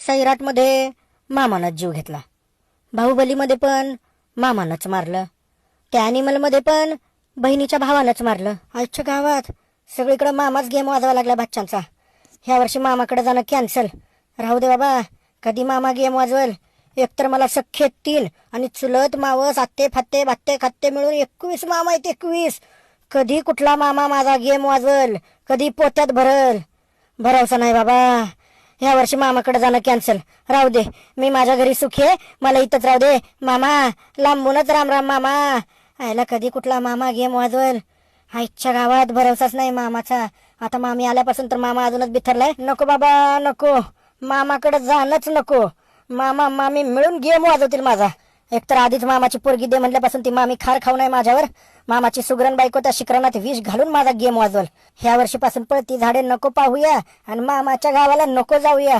सैराटमध्ये मामानंच जीव घेतला, बाहुबलीमध्ये पण मामानंच मारलं, त्या ॲनिमलमध्ये पण बहिणीच्या भावानंच मारलं. आजच्या गावात सगळीकडे मामाच गेम वाजवा लागला बच्चांचा. ह्या वर्षी मामाकडे जाणं कॅन्सल. राहू दे बाबा, कधी मामा गेम वाजवल. एकतर मला सख्खे 3 आणि चुलत मावस आत्ते फात्ते बात्ते खात्ते मिळून 21 मामा आहेत. 21. कधी कुठला मामा माझा गेम वाजवल, कधी पोत्यात भरल, भरवसा नाही बाबा. ह्या वर्षी मामाकडे जाणं कॅन्सल. राहू दे, मी माझ्या घरी सुखी आहे, मला इथंच राहू दे. मामा लांबूनच राम राम मामा. आयला कधी कुठला मामा गेम वाजवल. आईच्या गावात भरवसाच नाही मामाचा. आता मामी आल्यापासून तर मामा अजूनच बिथरलाय. नको बाबा नको, मामाकडे जाणंच नको. मामा मामी मिळून गेम वाजवतील माझा. एकतर आधीच मामाची पोरगी दे म्हणल्यापासून ती मामी खार खाऊ नाही माझ्यावर. मामाची सुगरण बायको त्या शिकरणात विष घालून माझा गेम वाजवल. ह्या वर्षीपासून पळती झाडे नको पाहूया आणि मामाच्या गावाला नको जाऊया.